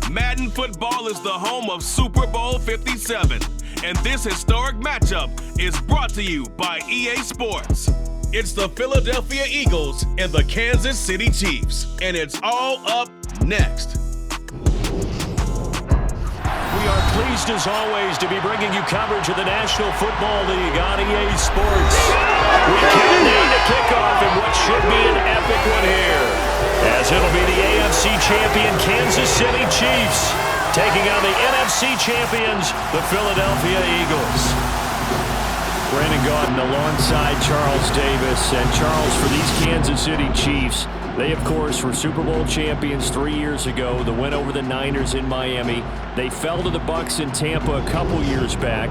Madden football is the home of Super Bowl 57, and this historic matchup is brought to you by EA Sports. It's the Philadelphia Eagles and the Kansas City Chiefs, and it's all up next. We are pleased, as always, to be bringing you coverage of the National Football League on EA Sports. We can't name the kickoff in what should be an epic one here, as it'll be the AFC champion Kansas City Chiefs taking on the NFC champions, the Philadelphia Eagles. Brandon Gaudin alongside Charles Davis. And Charles, for these Kansas City Chiefs, they, of course, were Super Bowl champions 3 years ago. The win over the Niners in Miami. They fell to the Bucs in Tampa a couple years back.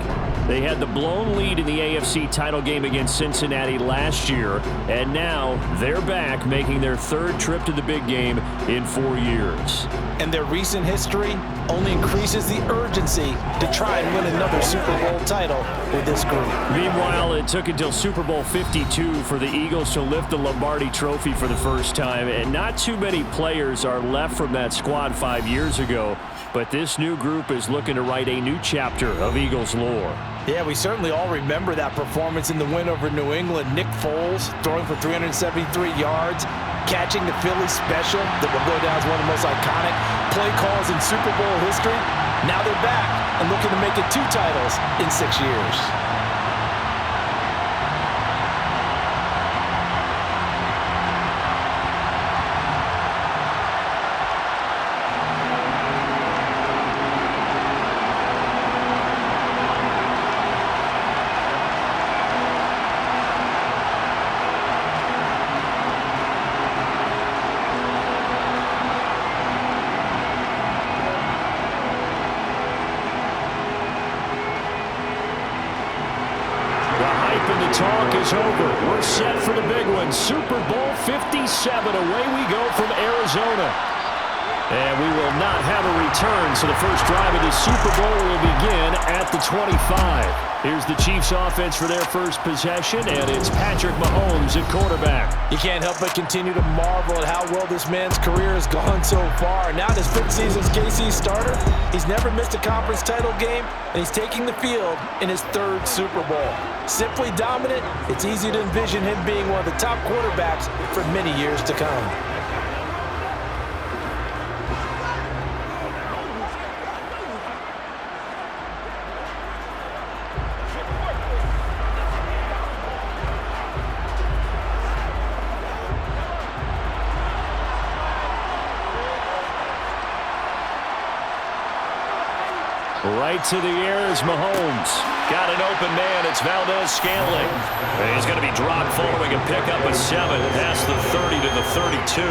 They had the blown lead in the AFC title game against Cincinnati last year. And now they're back, making their third trip to the big game in 4 years. And their recent history only increases the urgency to try and win another Super Bowl title with this group. Meanwhile, it took until Super Bowl 52 for the Eagles to lift the Lombardi Trophy for the first time. And not too many players are left from that squad 5 years ago. But this new group is looking to write a new chapter of Eagles lore. Yeah, we certainly all remember that performance in the win over New England. Nick Foles throwing for 373 yards, catching the Philly special that will go down as one of the most iconic play calls in Super Bowl history. Now they're back and looking to make it 2 titles in 6 years. Talk is over. We're set for the big one. Super Bowl 57. Away we go from Arizona. And we will not have a return, so the first drive of the Super Bowl will begin at the 25. Here's the Chiefs offense for their first possession, and it's Patrick Mahomes at quarterback. You can't help but continue to marvel at how well this man's career has gone so far. Now in his 5th season as KC starter, he's never missed a conference title game, and he's taking the field in his 3rd Super Bowl. Simply dominant, it's easy to envision him being one of the top quarterbacks for many years to come. Right to the air is Mahomes. Got an open man. It's Valdez-Scantling. And he's going to be dropped following a pickup of 7 past the 30 to the 32.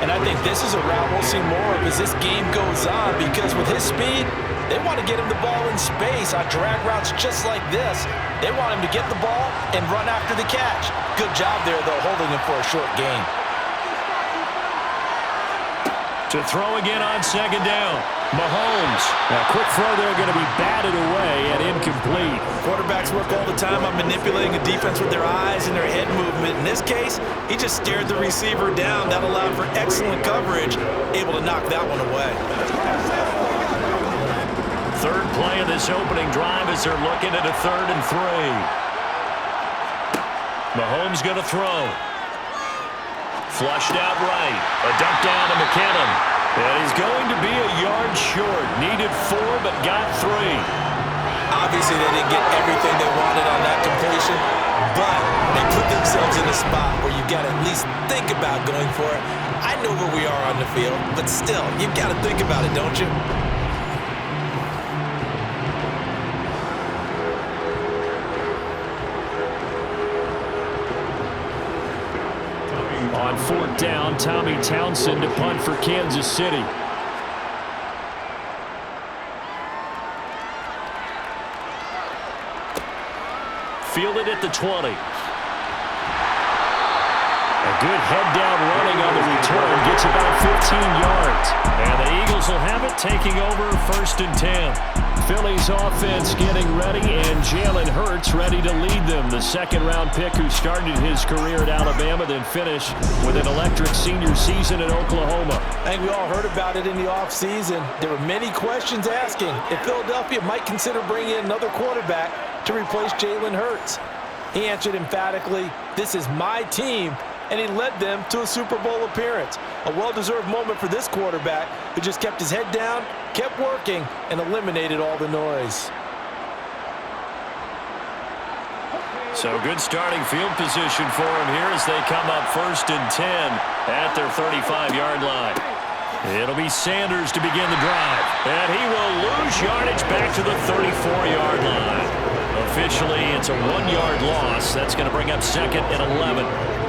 And I think this is a route we'll see more of as this game goes on, because with his speed, they want to get him the ball in space on drag routes just like this. They want him to get the ball and run after the catch. Good job there, though, holding him for a short gain. To throw again on 2nd down. Mahomes. A quick throw there, going to be batted away and incomplete. Quarterbacks work all the time on manipulating a defense with their eyes and their head movement. In this case, he just stared the receiver down. That allowed for excellent coverage, able to knock that one away. Third play of this opening drive as they're looking at a 3rd and 3. Mahomes going to throw. Flushed out right. A dump down to McKinnon. And he's going to be a yard short. Needed 4, but got 3. Obviously, they didn't get everything they wanted on that completion, but they put themselves in a spot where you got to at least think about going for it. I know where we are on the field, but still, you got to think about it, don't you? On 4th down, Tommy Townsend to punt for Kansas City. Fielded at the 20. A good head-down running on the return. Gets about 15 yards. And the Eagles will have it, taking over 1st and 10. Philly's offense getting ready, and Jalen Hurts ready to lead them. The second-round pick who started his career at Alabama, then finished with an electric senior season at Oklahoma. I think we all heard about it in the offseason. There were many questions asking if Philadelphia might consider bringing in another quarterback to replace Jalen Hurts. He answered emphatically, "This is my team," and he led them to a Super Bowl appearance. A well-deserved moment for this quarterback who just kept his head down, kept working, and eliminated all the noise. So good starting field position for him here as they come up 1st and 10 at their 35-yard line. It'll be Sanders to begin the drive, and he will lose yardage back to the 34-yard line. Officially, it's a 1-yard loss. That's going to bring up 2nd and 11.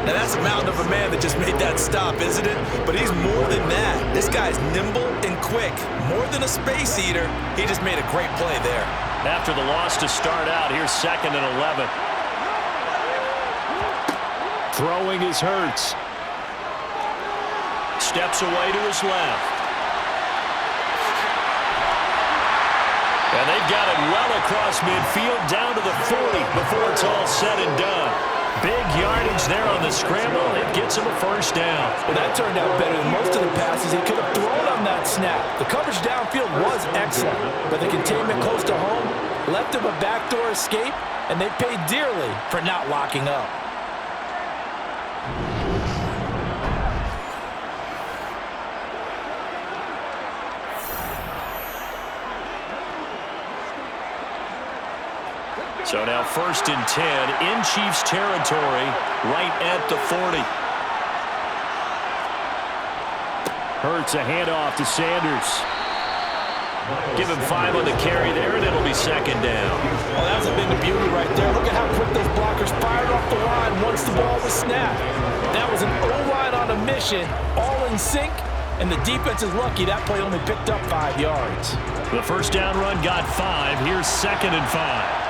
Now that's a mountain of a man that just made that stop, isn't it? But he's more than that. This guy's nimble and quick. More than a space eater, he just made a great play there. After the loss to start out, here's 2nd and 11. Throwing is Hurts. Steps away to his left. And they've got it well across midfield down to the 40 before it's all said and done. Big yardage there on the scramble. It gets him a 1st down. Well, that turned out better than most of the passes he could have thrown on that snap. The coverage downfield was excellent, but the containment close to home left him a backdoor escape, and they paid dearly for not locking up. So now 1st and 10 in Chiefs territory right at the 40. Hurts a handoff to Sanders. Give him 5 on the carry there, and it'll be 2nd down. Oh, that's a bit of beauty right there. Look at how quick those blockers fired off the line once the ball was snapped. That was an O-line on a mission, all in sync, and the defense is lucky that play only picked up 5 yards. The 1st down run got 5. Here's 2nd and 5.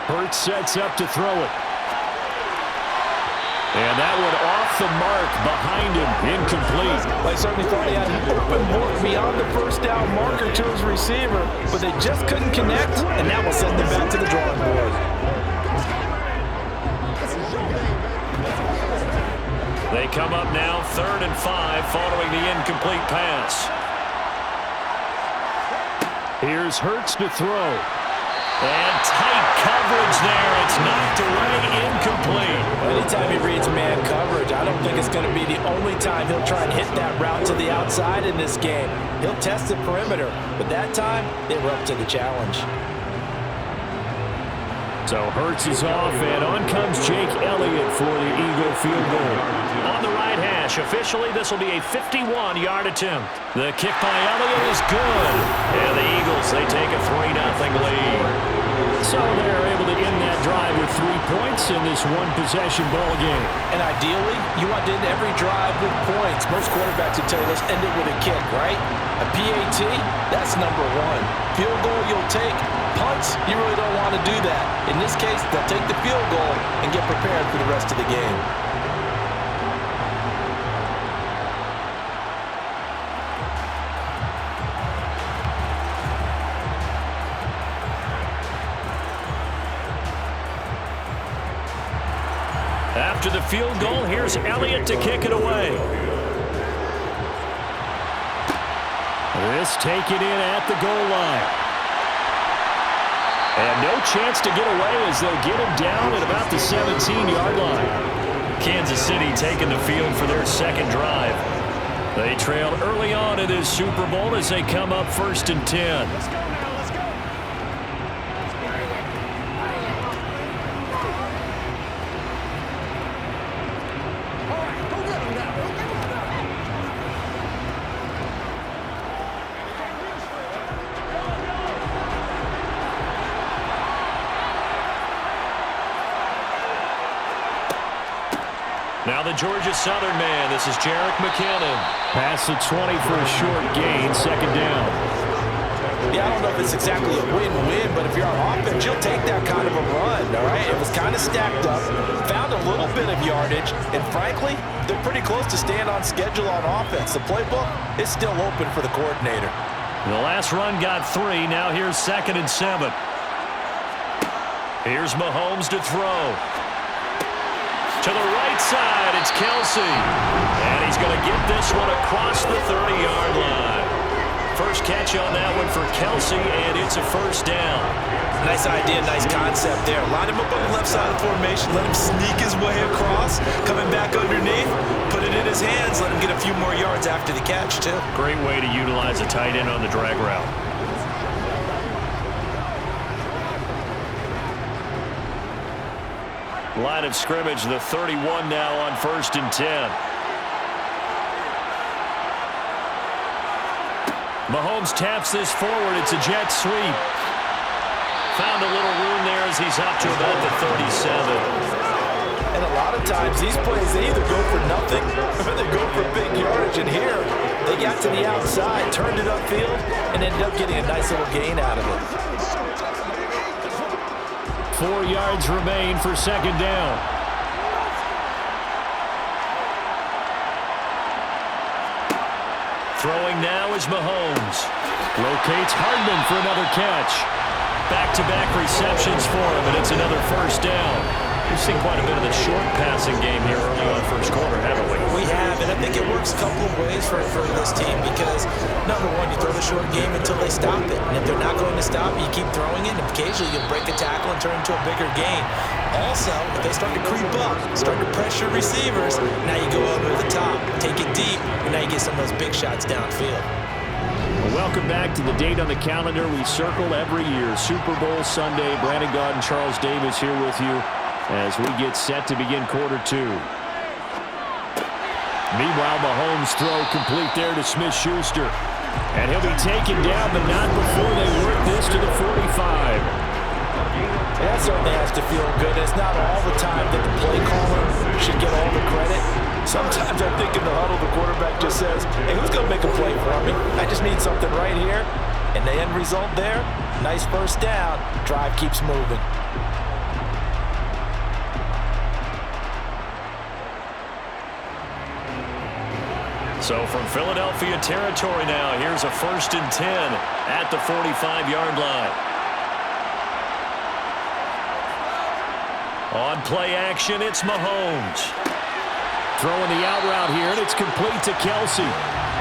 Hurts sets up to throw it. And that one off the mark behind him, incomplete. Well, he certainly thought he had an open look beyond the 1st down marker to his receiver, but they just couldn't connect, and that will send them back to the drawing board. They come up now 3rd and 5 following the incomplete pass. Here's Hurts to throw. And tight coverage there. It's knocked away, incomplete. Anytime he reads man coverage, I don't think it's going to be the only time he'll try and hit that route to the outside in this game. He'll test the perimeter, but that time, they were up to the challenge. So Hurts is off, and on comes Jake Elliott for the Eagle field goal. On the right hash, officially this will be a 51-yard attempt. The kick by Elliott is good. And the Eagles, they take a 3-0 lead. So they're able to end that drive with 3 points in this one-possession ball game. And ideally, you want to end every drive with points. Most quarterbacks would tell you, let's end it with a kick, right? A PAT, that's number 1. Field goal you'll take. Punts, you really don't want to do that. In this case, they'll take the field goal and get prepared for the rest of the game. After the field goal, here's Elliott to kick it away. This taken in at the goal line. And no chance to get away as they'll get him down at about the 17-yard line. Kansas City taking the field for their 2nd drive. They trailed early on in this Super Bowl as they come up 1st and 10. Let's go now, let's go. All right, go get him now. Now the Georgia Southern man, this is Jerick McKinnon. Past the 20 for a short gain, 2nd down. Yeah, I don't know if it's exactly a win-win, but if you're on offense, you'll take that kind of a run. happened, all right? It was kind of stacked up, found a little bit of yardage, and frankly, they're pretty close to staying on schedule on offense. The playbook is still open for the coordinator. The last run got 3. Now here's 2nd and 7. Here's Mahomes to throw. To the right side, it's Kelsey. And he's going to get this one across the 30-yard line. First catch on that one for Kelsey, and it's a first down. Nice idea, nice concept there. Line him up on the left side of the formation, let him sneak his way across, coming back underneath, put it in his hands, let him get a few more yards after the catch, too. Great way to utilize a tight end on the drag route. Line of scrimmage, the 31 now on 1st and 10. Mahomes taps this forward. It's a jet sweep. Found a little room there as he's up to about the 37. And a lot of times these plays, they either go for nothing or they go for big yardage. And here, they got to the outside, turned it upfield, and ended up getting a nice little gain out of it. 4 yards remain for 2nd down. Throwing now is Mahomes. Locates Hardman for another catch. Back-to-back receptions for him, and it's another first down. We've seen quite a bit of the short passing game here early on first quarter, haven't we? We have, and I think it works a couple of ways for this team because, number one, you throw the short game until they stop it. And if they're not going to stop it, you keep throwing it, and occasionally you'll break a tackle and turn it into a bigger gain. Also, if they start to creep up, start to pressure receivers, now you go over the top, take it deep, and now you get some of those big shots downfield. Well, welcome back to the date on the calendar we circle every year. Super Bowl Sunday. Brandon Gaud and Charles Davis here with you as we get set to begin quarter 2. Meanwhile, Mahomes' throw complete there to Smith-Schuster. And he'll be taken down, but not before they work this to the 45. That certainly has to feel good. It's not all the time that the play caller should get all the credit. Sometimes I think in the huddle, the quarterback just says, hey, who's going to make a play for me? I just need something right here. And the end result there, nice first down. Drive keeps moving. So from Philadelphia territory now, here's a 1st and 10 at the 45-yard line. On play action, it's Mahomes. Throwing the out route here, and it's complete to Kelsey.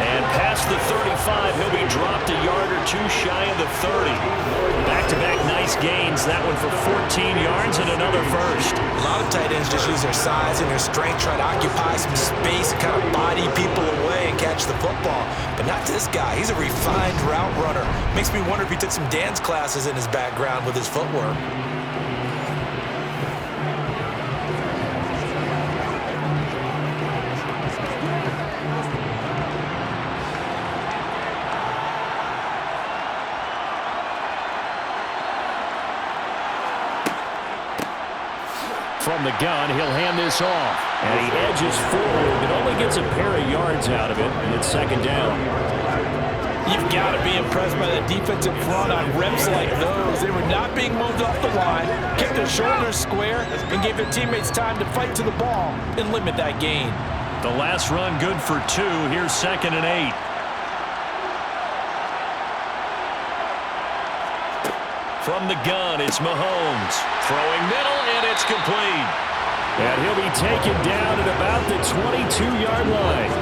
And past the 35, he'll be dropped a yard or two shy of the 30. Back-to-back nice gains. That one for 14 yards and another first. A lot of tight ends just use their size and their strength, try to occupy some space and kind of body people away and catch the football. But not this guy. He's a refined route runner. Makes me wonder if he took some dance classes in his background with his footwork. From the gun, he'll hand this off. And he edges forward, but only gets a pair of yards out of it, and it's 2nd down. You've got to be impressed by the defensive front on reps like those. They were not being moved off the line, kept their shoulders square, and gave their teammates time to fight to the ball and limit that gain. The last run good for 2. Here's 2nd and 8. From the gun, it's Mahomes. Throwing middle, and it's complete. And he'll be taken down at about the 22-yard line.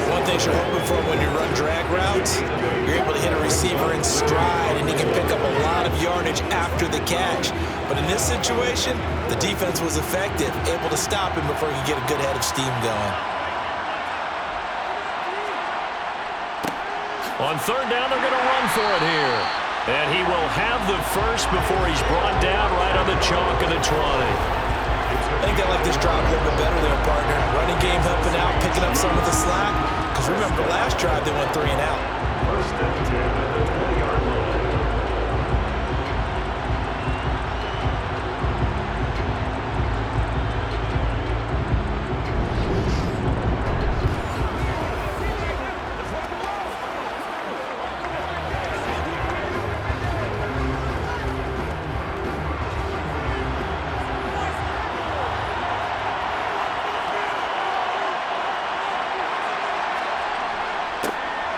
One thing you're hoping for when you run drag routes, you're able to hit a receiver in stride, and he can pick up a lot of yardage after the catch. But in this situation, the defense was effective, able to stop him before he could get a good head of steam going. On 3rd down, they're going to run for it here. And he will have the first before he's brought down right on the chalk of the 20. I think they like this drive a little bit better there, partner. Running game helping out, picking up some of the slack. Because remember, last drive they went 3 and out. 1st and 10 at the 20-yard line.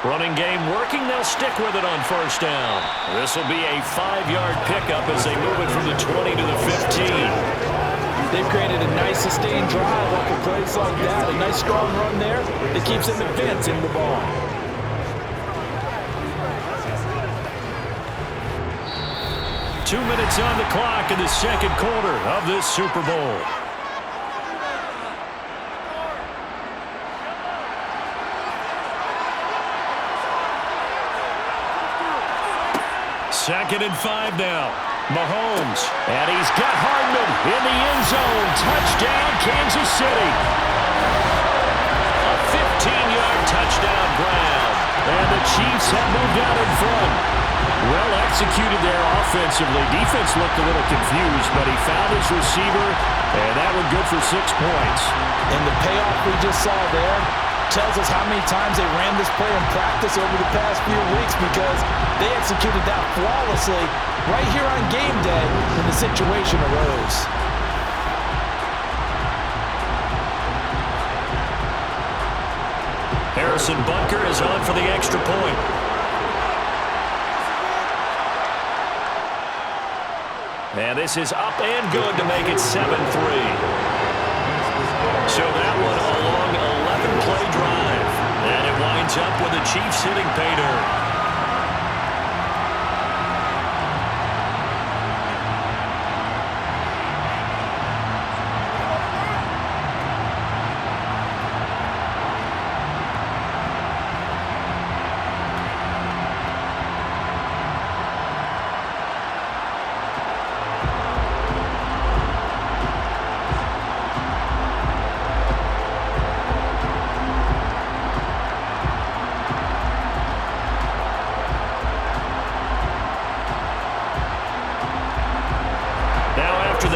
Running game working. They'll stick with it on first down. This will be a 5-yard pickup as they move it from the 20 to the 15. They've created a nice sustained drive off of plays like that. A nice strong run there that keeps them advancing the ball. Two minutes on the clock in the second quarter of this Super Bowl. Second and 5 now. Mahomes. And he's got Hardman in the end zone. Touchdown, Kansas City. A 15-yard touchdown grab. And the Chiefs have moved out in front. Well executed there offensively. Defense looked a little confused, but he found his receiver, and that one good for 6 points. And the payoff we just saw there tells us how many times they ran this play in practice over the past few weeks, because they executed that flawlessly right here on game day when the situation arose. Harrison Butker is on for the extra point. And this is up and good to make it 7-3. So that one a long 11-play drive. And it winds up with the Chiefs hitting pay dirt.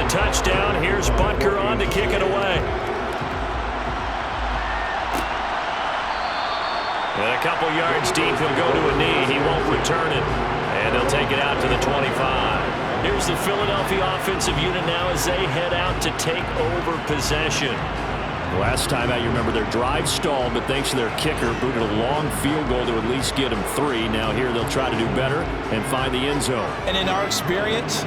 Touchdown. Here's Butker on to kick it away. And a couple yards deep, he'll go to a knee. He won't return it. And they'll take it out to the 25. Here's the Philadelphia offensive unit now as they head out to take over possession. Last time out, you remember their drive stalled, but thanks to their kicker, booted a long field goal to at least get them 3. Now here they'll try to do better and find the end zone. And in our experience,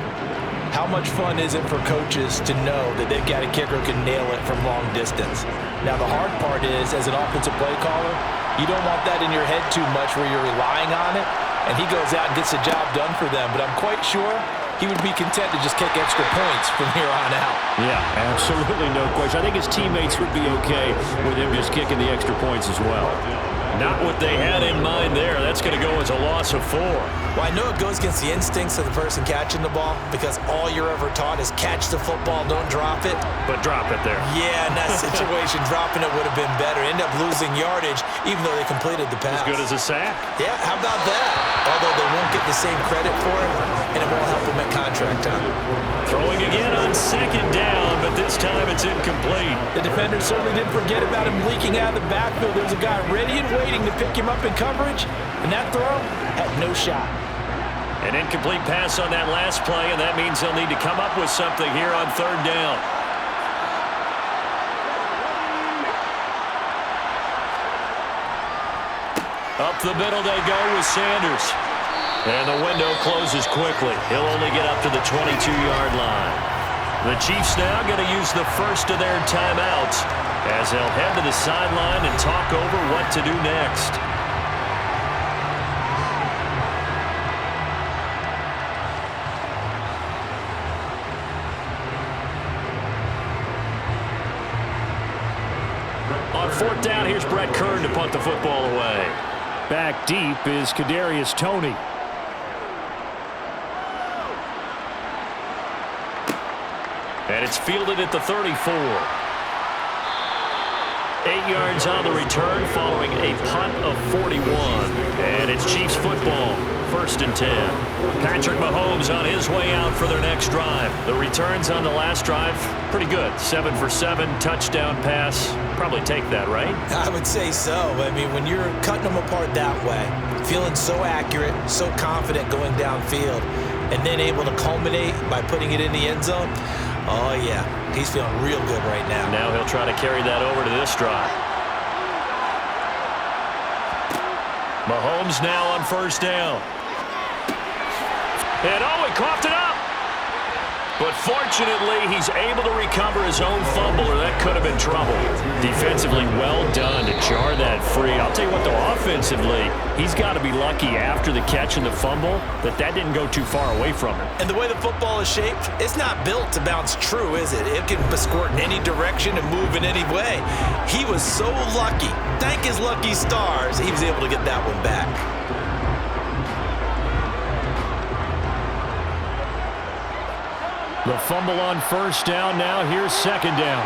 how much fun is it for coaches to know that they've got a kicker who can nail it from long distance? Now, the hard part is, as an offensive play caller, you don't want that in your head too much where you're relying on it, and he goes out and gets the job done for them. But I'm quite sure he would be content to just kick extra points from here on out. Yeah, absolutely no question. I think his teammates would be okay with him just kicking the extra points as well. Not what they had in mind there. That's going to go as a loss of 4. Well, I know it goes against the instincts of the person catching the ball, because all you're ever taught is catch the football, don't drop it. But drop it there. Yeah, in that situation, dropping it would have been better. End up losing yardage, even though they completed the pass. As good as a sack. Yeah, how about that? Although they won't get the same credit for it, and it won't help them at contract time. Throwing again on second down, but this time it's incomplete. The defender certainly didn't forget about him leaking out of the backfield. There's a guy ready and waiting to pick him up in coverage, and that throw had no shot. An incomplete pass on that last play, and that means they'll need to come up with something here on third down. Up the middle they go with Sanders. And the window closes quickly. He'll only get up to the 22-yard line. The Chiefs now going to use the first of their timeouts as they'll head to the sideline and talk over what to do next. On fourth down, here's Brett Kern to punt the football away. Back deep is Kadarius Toney. And it's fielded at the 34. 8 yards on the return following a punt of 41. And it's Chiefs football, 1st and 10. Patrick Mahomes on his way out for their next drive. The returns on the last drive, pretty good. 7 for 7, touchdown pass. Probably take that, right? I would say so. I mean, when you're cutting them apart that way, feeling so accurate, so confident going downfield, and then able to culminate by putting it in the end zone, oh, yeah, he's feeling real good right now. Now he'll try to carry that over to this drive. Mahomes now on first down. And he coughed it up. But fortunately, he's able to recover his own fumble, or that could have been trouble. Defensively, well done to jar that free. I'll tell you what, though, offensively, he's got to be lucky after the catch and the fumble that didn't go too far away from him. And the way the football is shaped, it's not built to bounce true, is it? It can squirt in any direction and move in any way. He was so lucky. Thank his lucky stars, he was able to get that one back. The fumble on first down. Now here's second down.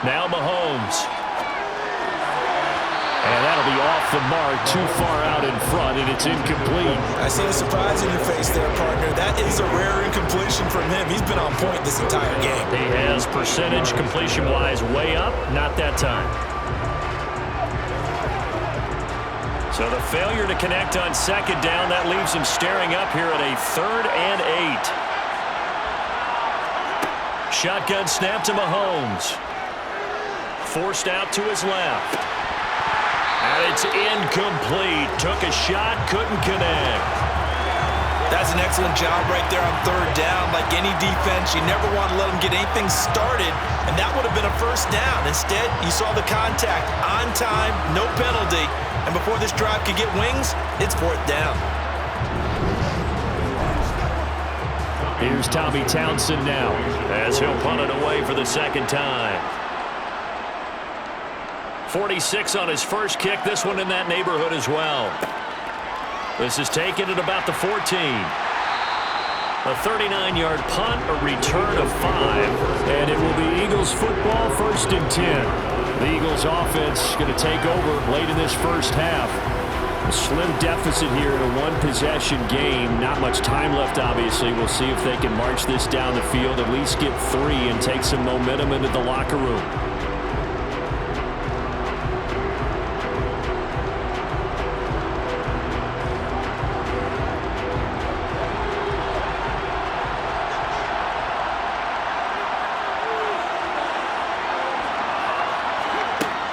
Now Mahomes. And that'll be off the mark, too far out in front, and it's incomplete. I see the surprise in your face there, partner. That is a rare incompletion from him. He's been on point this entire game. He has percentage completion-wise way up, not that time. So the failure to connect on second down, that leaves him staring up here at a 3rd and 8. Shotgun snap to Mahomes. Forced out to his left. And it's incomplete. Took a shot, couldn't connect. That's an excellent job right there on 3rd down. Like any defense, you never want to let them get anything started, and that would have been a first down. Instead, you saw the contact on time, no penalty. And before this drive could get wings, it's 4th down. Here's Tommy Townsend now as he'll punt it away for the second time. 46 on his first kick. This one in that neighborhood as well. This is taken at about the 14. A 39-yard punt, a return of 5. And it will be Eagles football, 1st and 10. The Eagles offense going to take over late in this first half. A slim deficit here in a one-possession game. Not much time left, obviously. We'll see if they can march this down the field, at least get 3, and take some momentum into the locker room.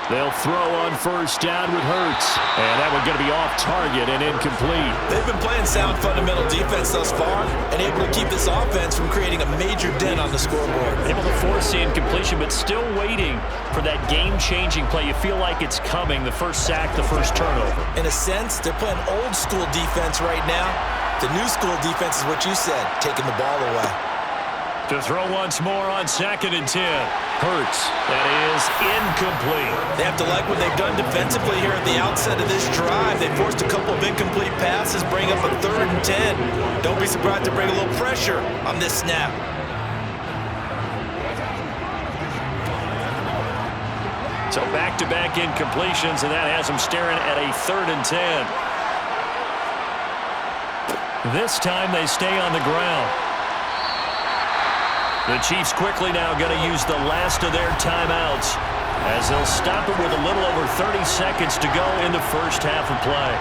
They'll throw on first down with Hurts. And that one's going to be off target and incomplete. They've been playing sound fundamental defense thus far and able to keep this offense from creating a major dent on the scoreboard. Able to force the incompletion, but still waiting for that game-changing play. You feel like it's coming, the first sack, the first turnover. In a sense, they're playing old-school defense right now. The new school defense is what you said, taking the ball away. To throw once more on 2nd and 10. Hurts. That is incomplete. They have to like what they've done defensively here at the outset of this drive. They forced a couple of incomplete passes, bring up a 3rd and 10. Don't be surprised to bring a little pressure on this snap. So back-to-back incompletions, and that has them staring at a 3rd and 10. This time they stay on the ground. The Chiefs quickly now going to use the last of their timeouts as they'll stop it with a little over 30 seconds to go in the first half of play.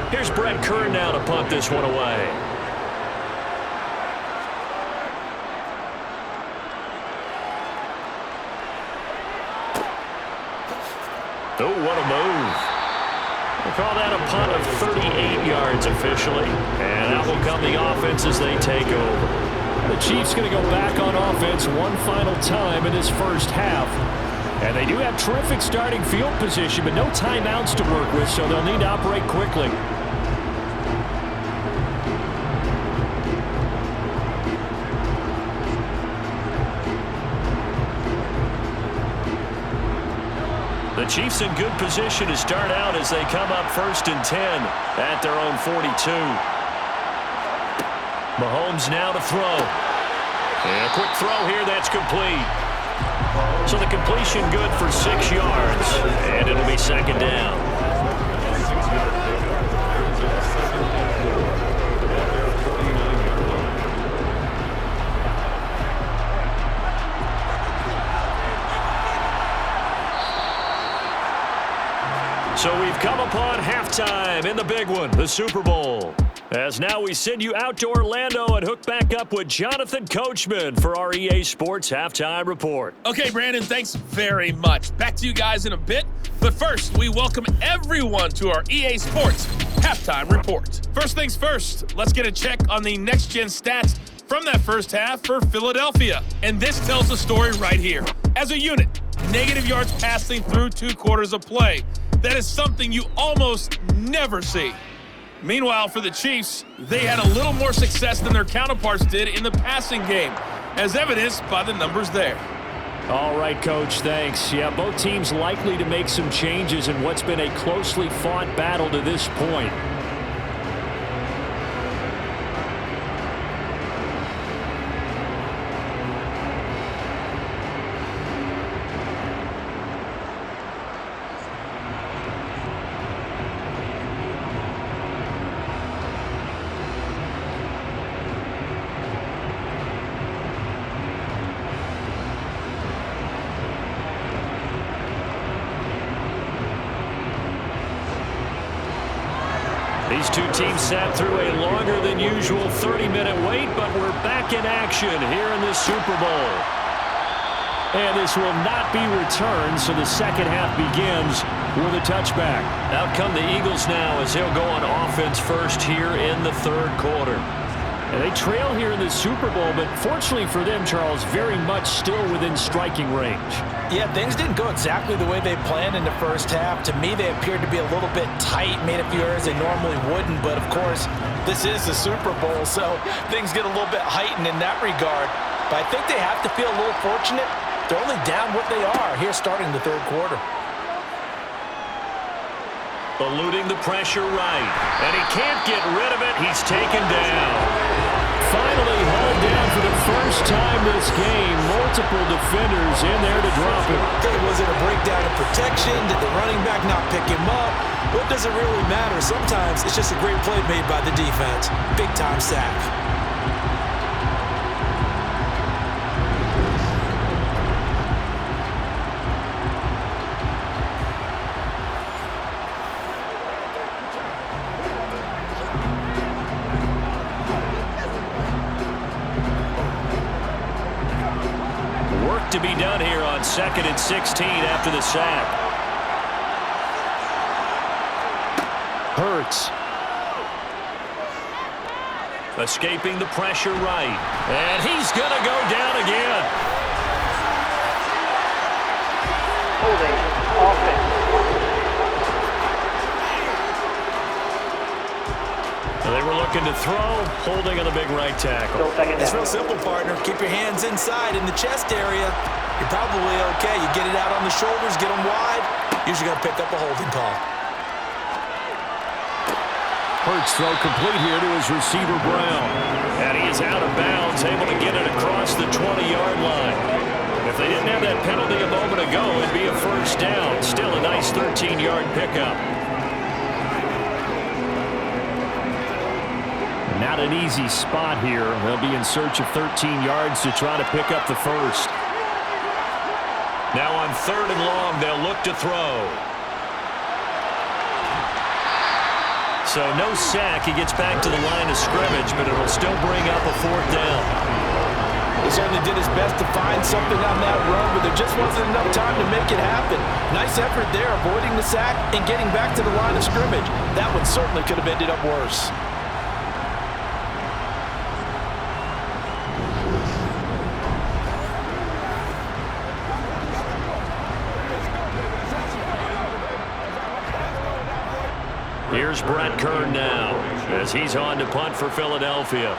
Here's Brett Kern now to punt this one away. Oh, what a move. We'll call that a punt of 38 yards officially. And out will come the offense as they take over. The Chiefs going to go back on offense one final time in this first half. And they do have terrific starting field position, but no timeouts to work with, so they'll need to operate quickly. The Chiefs in good position to start out as they come up 1st and 10 at their own 42. Mahomes now to throw. And a quick throw here, that's complete. So the completion good for 6 yards, and it'll be 2nd down. So we've come upon halftime in the big one, the Super Bowl. As now we send you out to Orlando and hook back up with Jonathan Coachman for our EA Sports Halftime Report. Okay, Brandon, thanks very much. Back to you guys in a bit. But first, we welcome everyone to our EA Sports Halftime Report. First things first, let's get a check on the next-gen stats from that first half for Philadelphia. And this tells the story right here. As a unit, negative yards passing through 2 quarters of play. That is something you almost never see. Meanwhile, for the Chiefs, they had a little more success than their counterparts did in the passing game, as evidenced by the numbers there. All right, Coach, thanks. Yeah, both teams likely to make some changes in what's been a closely fought battle to this point. These two teams sat through a longer than usual 30-minute wait, but we're back in action here in the Super Bowl. And this will not be returned, so the second half begins with a touchback. Out come the Eagles now as they'll go on offense first here in the third quarter. And they trail here in the Super Bowl, but fortunately for them, Charles, very much still within striking range. Yeah, things didn't go exactly the way they planned in the first half. To me, they appeared to be a little bit tight, made a few errors they normally wouldn't. But, of course, this is the Super Bowl, so things get a little bit heightened in that regard. But I think they have to feel a little fortunate. They're only down what they are here starting the third quarter. Eluding the pressure right, and he can't get rid of it. He's taken down. Finally hauled down for the first time this game. Multiple defenders in there to drop him. Was it a breakdown in protection? Did the running back not pick him up? What does it really matter? Sometimes it's just a great play made by the defense. Big-time sack. To be done here on 2nd and 16 after the sack. Hurts. Escaping the pressure right. And he's going to go down again. Holding offense. They were looking to throw, holding on the big right tackle. It's real simple, partner. Keep your hands inside in the chest area. You're probably okay. You get it out on the shoulders, get them wide. Usually going to pick up a holding call. Hurts throw complete here to his receiver, Brown. And he is out of bounds, able to get it across the 20-yard line. If they didn't have that penalty a moment ago, it'd be a first down. Still a nice 13-yard pickup. Not an easy spot here. They'll be in search of 13 yards to try to pick up the first. Now on 3rd and long, they'll look to throw. So no sack. He gets back to the line of scrimmage, but it'll still bring up a 4th down. He certainly did his best to find something on that run, but there just wasn't enough time to make it happen. Nice effort there, avoiding the sack and getting back to the line of scrimmage. That one certainly could have ended up worse. Here's Brett Kern now as he's on to punt for Philadelphia.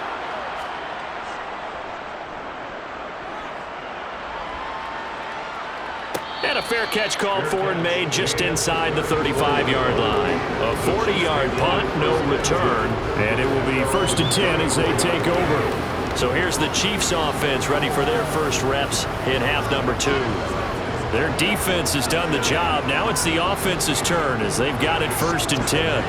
And a fair catch called for and made just inside the 35-yard line. A 40-yard punt, no return, and it will be 1st and 10 as they take over. So here's the Chiefs offense ready for their first reps in half number 2. Their defense has done the job. Now it's the offense's turn as they've got it 1st and 10.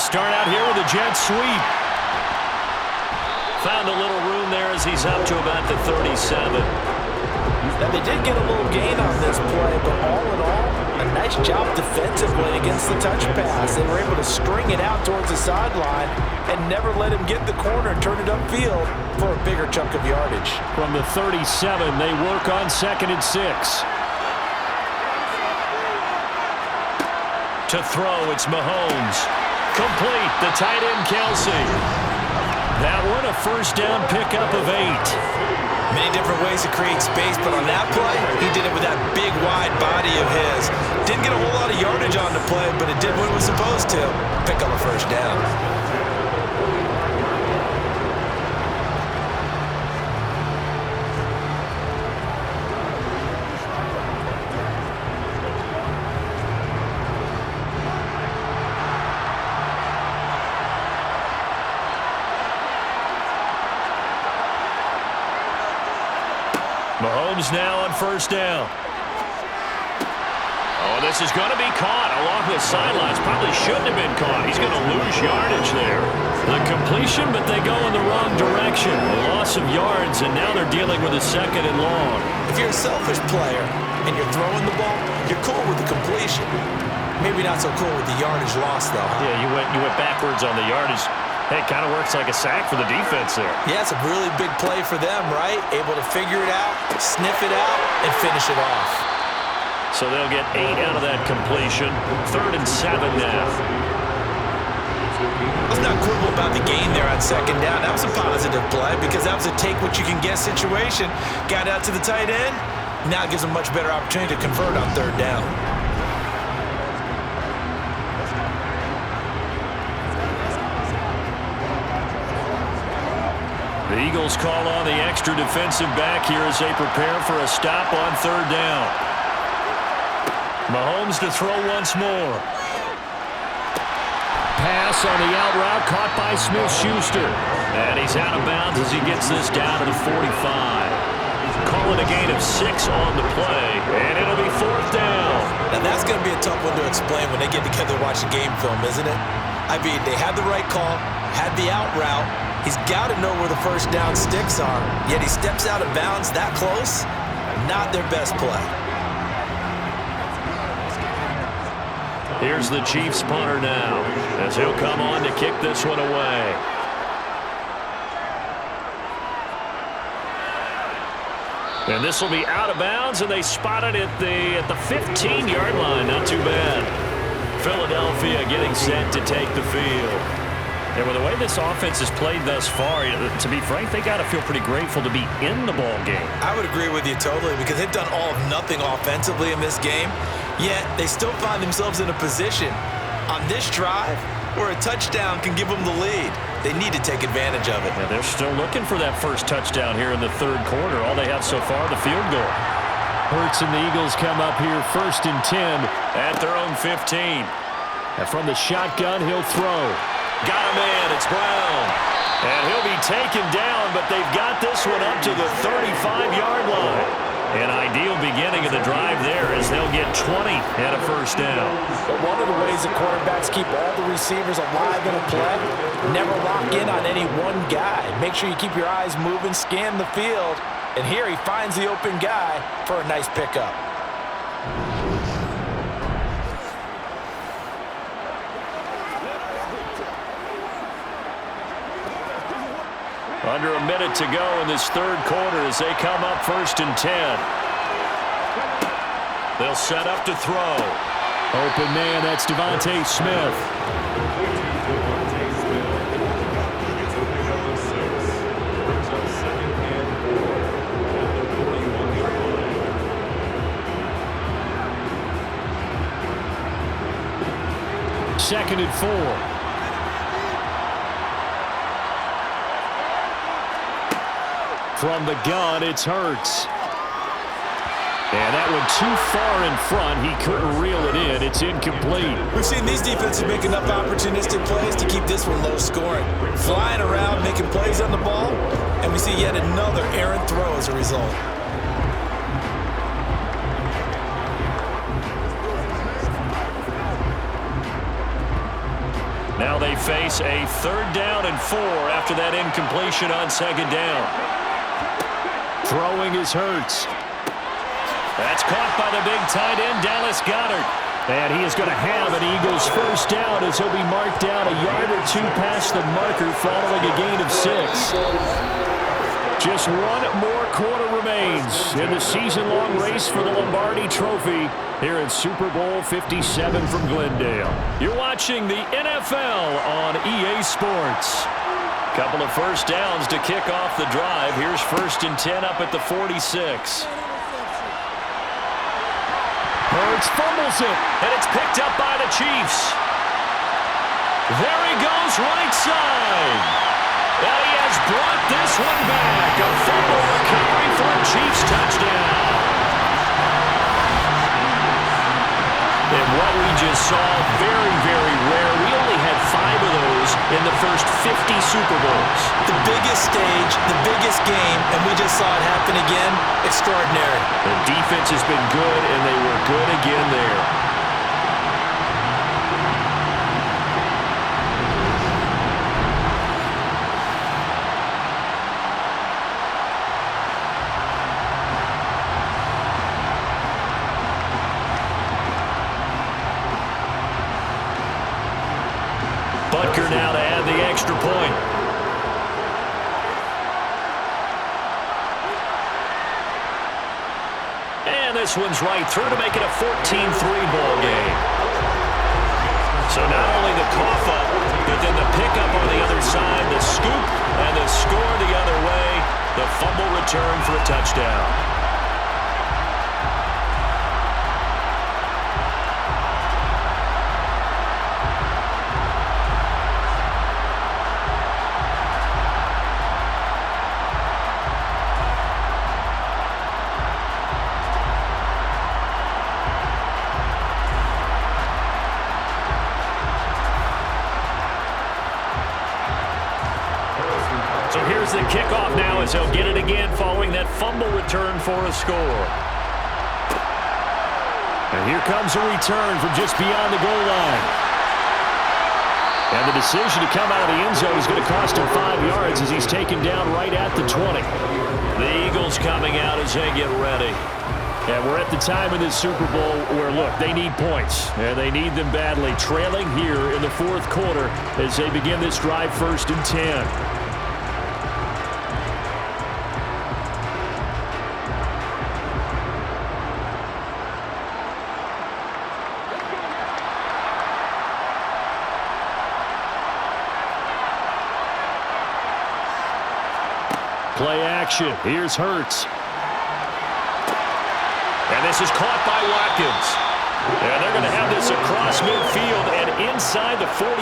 start out here with a jet sweep. Found a little room there as he's up to about the 37. Now, they did get a little gain on this play, but all in all, a nice job defensively against the touch pass. They were able to string it out towards the sideline and never let him get the corner and turn it upfield for a bigger chunk of yardage. From the 37, they work on 2nd and 6. To throw, it's Mahomes. Complete, the tight end Kelsey. That one a first down pickup of 8. Many different ways to create space, but on that play, he did it with that big, wide body of his. Didn't get a whole lot of yardage on the play, but it did what it was supposed to. Pick up a first down. Mahomes now on first down. Oh, this is going to be caught along the sidelines. Probably shouldn't have been caught. He's going to lose yardage there. The completion, but they go in the wrong direction. A loss of yards, and now they're dealing with a 2nd and long. If you're a selfish player and you're throwing the ball, you're cool with the completion. Maybe not so cool with the yardage loss, though. Huh? Yeah, you went backwards on the yardage. Hey, it kind of works like a sack for the defense there. Yeah, it's a really big play for them, right? Able to figure it out, sniff it out, and finish it off. So they'll get 8 out of that completion. 3rd and 7 now. Let's not quibble about the gain there on 2nd down. That was a positive play because that was a take-what-you-can-get situation. Got out to the tight end. Now it gives them a much better opportunity to convert on 3rd down. The Eagles call on the extra defensive back here as they prepare for a stop on 3rd down. Mahomes to throw once more. Pass on the out route caught by Smith-Schuster. And he's out of bounds as he gets this down to the 45. Calling a gain of 6 on the play, and it'll be 4th down. Now that's going to be a tough one to explain when they get together to watch the game film, isn't it? I mean, they had the right call, had the out route. He's got to know where the first down sticks are, yet he steps out of bounds that close. Not their best play. Here's the Chiefs punter now, as he'll come on to kick this one away. And this will be out of bounds, and they spot it at the 15-yard line. Not too bad. Philadelphia getting set to take the field. And with the way this offense has played thus far, to be frank, they got to feel pretty grateful to be in the ball game. I would agree with you totally because they've done all of nothing offensively in this game, yet they still find themselves in a position on this drive where a touchdown can give them the lead. They need to take advantage of it. Yeah, they're still looking for that first touchdown here in the 3rd quarter. All they have so far, the field goal. Hurts and the Eagles come up here 1st and 10 at their own 15. And from the shotgun, he'll throw. Got a man, it's Brown. And he'll be taken down, but they've got this one up to the 35-yard line. An ideal beginning of the drive there as they'll get 20 and a first down. But one of the ways the quarterbacks keep all the receivers alive in a play, never lock in on any one guy. Make sure you keep your eyes moving, scan the field, and here he finds the open guy for a nice pickup. Under a minute to go in this 3rd quarter as they come up 1st and 10. They'll set up to throw. Open man, that's Devontae Smith. Second and 4. From the gun, it's Hurts. And that one too far in front. He couldn't reel it in. It's incomplete. We've seen these defenses make enough opportunistic plays to keep this one low scoring. Flying around, making plays on the ball, and we see yet another errant throw as a result. Now they face a 3rd down and 4 after that incompletion on 2nd down. Throwing is Hurts. That's caught by the big tight end, Dallas Goedert. And he is going to have an Eagles 1st down as he'll be marked down a yard or 2 past the marker following a gain of 6. Just 1 more quarter remains in the season-long race for the Lombardi Trophy here in Super Bowl 57 from Glendale. You're watching the NFL on EA Sports. Couple of 1st downs to kick off the drive. Here's 1st and 10 up at the 46. Hurts fumbles it, and it's picked up by the Chiefs. There he goes, right side. And he has brought this one back. A fumble recovery for a Chiefs touchdown. And what we just saw, very, very rare. We only had 5 of those in the first 50 Super Bowls. The biggest stage, the biggest game, and we just saw it happen again. Extraordinary. The defense has been good, and they were good again there. Butker now to add the extra point. And this one's right through to make it a 14-3 ball game. So not only the cough up, but then the pickup on the other side, the scoop, and the score the other way. The fumble return for a touchdown. So here's the kickoff now as he'll get it again following that fumble return for a score. And here comes a return from just beyond the goal line. And the decision to come out of the end zone is going to cost him 5 yards as he's taken down right at the 20. The Eagles coming out as they get ready. And we're at the time in this Super Bowl where, look, they need points, and they need them badly. Trailing here in the 4th quarter as they begin this drive 1st and 10. Play action. Here's Hurts. And this is caught by Watkins. And they're going to have this across midfield and inside the 45.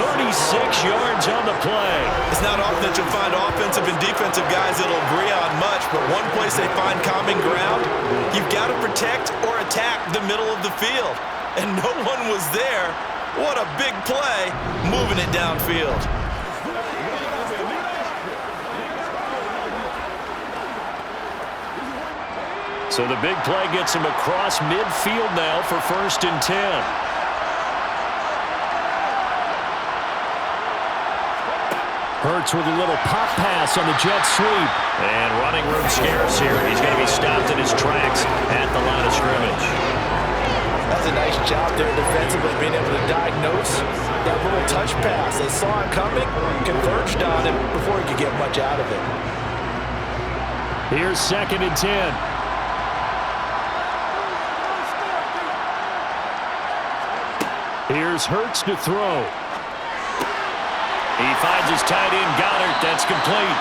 36 yards on the play. It's not often that you'll find offensive and defensive guys that'll agree on much, but one place they find common ground, you've got to protect or attack the middle of the field. And no one was there. What a big play, moving it downfield. So the big play gets him across midfield now for 1st and 10. Hurts with a little pop pass on the jet sweep. And running room scarce here. He's going to be stopped in his tracks at the line of scrimmage. That's a nice job there defensively, being able to diagnose that little touch pass. They saw it coming, converged on him before he could get much out of it. Here's 2nd and 10. Here's Hurts to throw. He finds his tight end, Goedert. That's complete.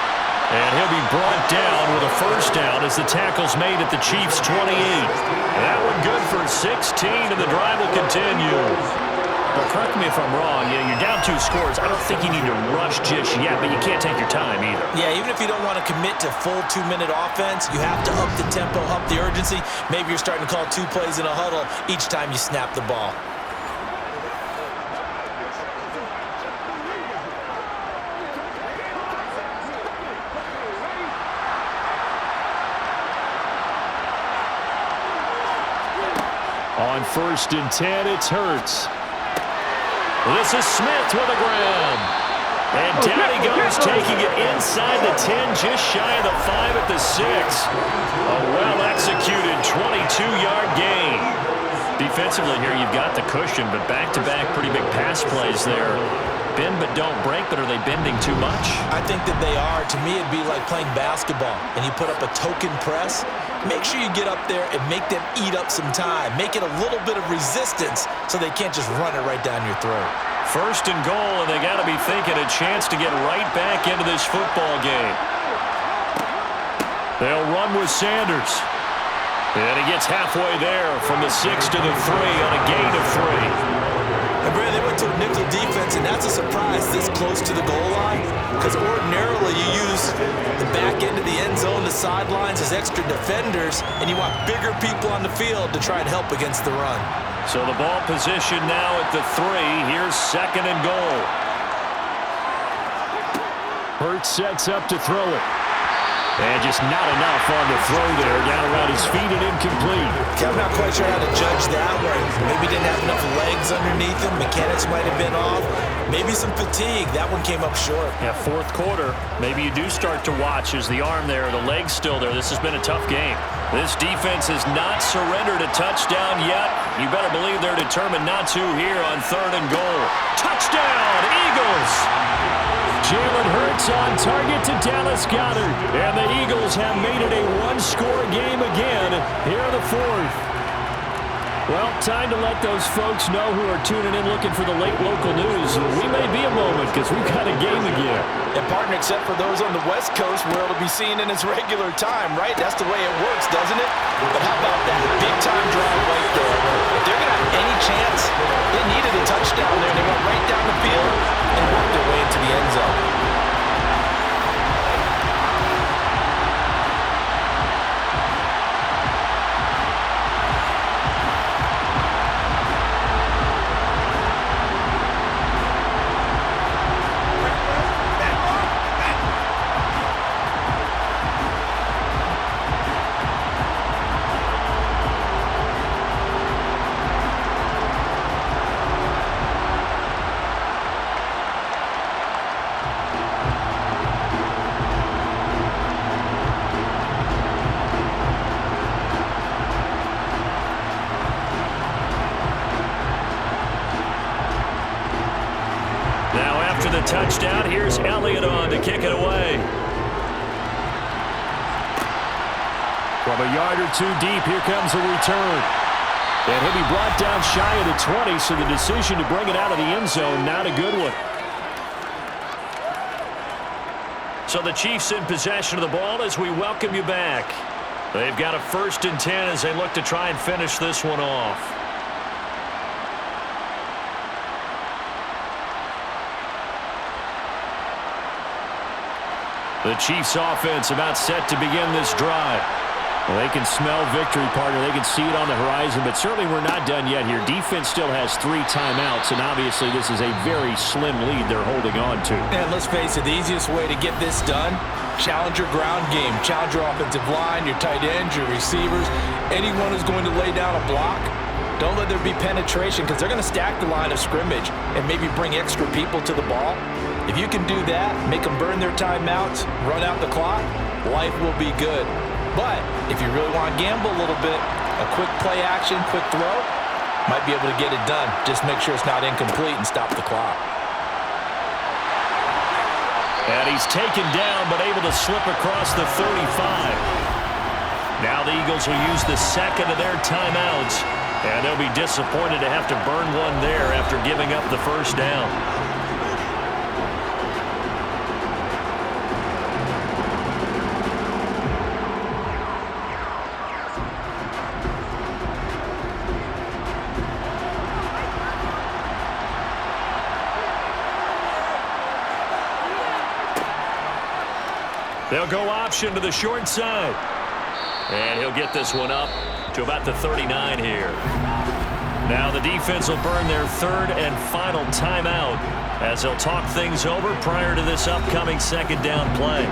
And he'll be brought down with a 1st down as the tackle's made at the Chiefs' 28. That one good for 16, and the drive will continue. Well, correct me if I'm wrong. Yeah, you're down 2 scores. I don't think you need to rush just yet, but you can't take your time either. Yeah, even if you don't want to commit to full 2-minute offense, you have to up the tempo, up the urgency. Maybe you're starting to call 2 plays in a huddle each time you snap the ball. On 1st and 10, it's Hurts. This is Smith with a grab. And down he goes, taking it inside the 10, just shy of the 5 at the 6. A well-executed 22-yard gain. Defensively here, you've got the cushion, but back-to-back pretty big pass plays there. Bend but don't break, but are they bending too much? I think that they are. To me, it'd be like playing basketball, and you put up a token press. Make sure you get up there and make them eat up some time. Make it a little bit of resistance so they can't just run it right down your throat. First and goal, and they got to be thinking a chance to get right back into this football game. They'll run with Sanders. And he gets halfway there from the 6 to the 3 on a gain of 3. And Brad, they went to a nickel defense, and that's a surprise this close to the goal line, because ordinarily you use the back end of the end zone, the sidelines as extra defenders, and you want bigger people on the field to try and help against the run. So the ball position now at the 3. Here's second and goal. Hurts sets up to throw it. And just not enough on the throw there. Down around his feet and incomplete. I'm not quite sure how to judge that one. Maybe didn't have enough legs underneath him. Mechanics might have been off. Maybe some fatigue. That one came up short. Yeah, fourth quarter. Maybe you do start to watch as the arm there, the leg's still there. This has been a tough game. This defense has not surrendered a touchdown yet. You better believe they're determined not to here on third and goal. Touchdown, Eagles! Jalen Hurts on target to Dallas Goedert. And the Eagles have made it a one-score game again here in the fourth. Well, time to let those folks know who are tuning in looking for the late local news. We may be a moment because we've got a game again. And partner, except for those on the West Coast where it'll be seen in its regular time, right? That's the way it works, doesn't it? But how about that big-time drive right there? If they're going to have any chance, they needed a touchdown there. They went right down the field and worked their way into the end zone. Touchdown. Here's Elliott on to kick it away. From a yard or two deep, here comes a return. And he'll be brought down shy of the 20, so the decision to bring it out of the end zone, not a good one. So the Chiefs in possession of the ball as we welcome you back. They've got a 1st and 10 as they look to try and finish this one off. The Chiefs offense about set to begin this drive. Well, they can smell victory, partner. They can see it on the horizon, but certainly we're not done yet here. Defense still has 3 timeouts, and obviously this is a very slim lead they're holding on to. And let's face it, the easiest way to get this done, challenge your ground game. Challenge your offensive line, your tight ends, your receivers, anyone who's going to lay down a block. Don't let there be penetration because they're going to stack the line of scrimmage and maybe bring extra people to the ball. If you can do that, make them burn their timeouts, run out the clock, life will be good. But if you really want to gamble a little bit, a quick play action, quick throw, might be able to get it done. Just make sure it's not incomplete and stop the clock. And he's taken down but able to slip across the 35. Now the Eagles will use the second of their timeouts. And they'll be disappointed to have to burn one there after giving up the first down. They'll go option to the short side. And he'll get this one up to about the 39 here. Now the defense will burn their 3rd and final timeout as they'll talk things over prior to this upcoming 2nd down play.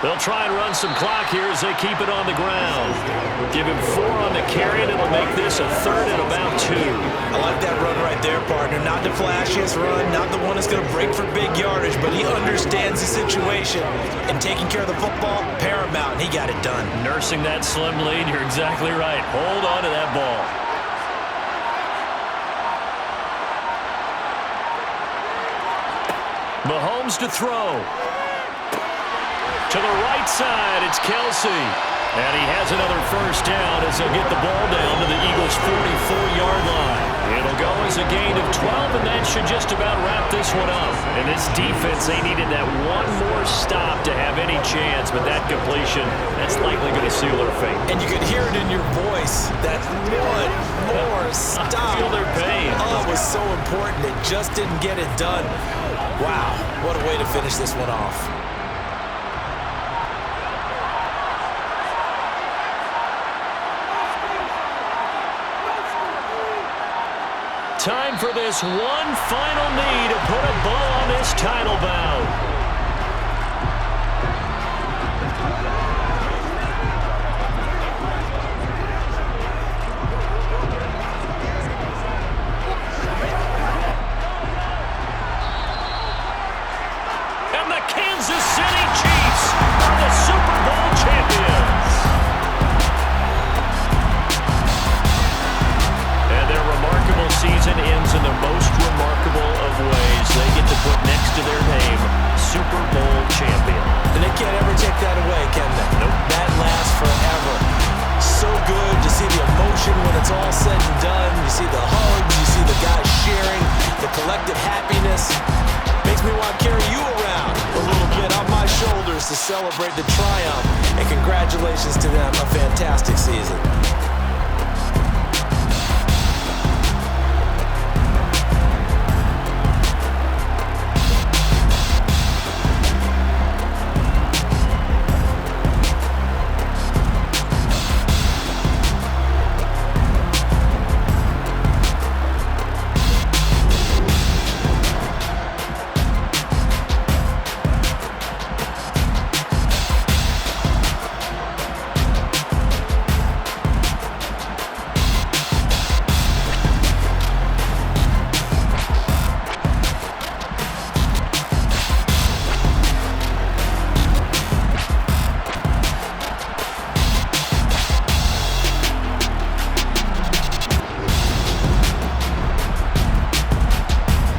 They'll try and run some clock here as they keep it on the ground. Give him 4 on the carry, and it'll make this a 3rd and about 2. I like that run right there, partner. Not the flashiest run, not the one that's going to break for big yardage, but he understands the situation. And taking care of the football, paramount, and he got it done. Nursing that slim lead, you're exactly right. Hold on to that ball. Mahomes to throw. To the right side, it's Kelsey. And he has another first down as they'll get the ball down to the Eagles' 44-yard line. It'll go as a gain of 12, and that should just about wrap this one up. And this defense, they needed that one more stop to have any chance, but that completion, that's likely going to seal their fate. And you could hear it in your voice, that one more stop. I feel their pain. Oh, it was so important. They just didn't get it done. Wow, what a way to finish this one off. Time for this one final knee to put a bow on this title bout. And the Kansas City Chiefs are the Super Bowl champions. And their remarkable season ends in the most remarkable of ways. They get to put next to their name, Super Bowl champion. And they can't ever take that away, can they? Nope. That lasts forever. So good to see the emotion when it's all said and done. You see the hugs, you see the guys sharing, the collective happiness. Makes me want to carry you around a little bit on my shoulders to celebrate the triumph. And congratulations to them, a fantastic season.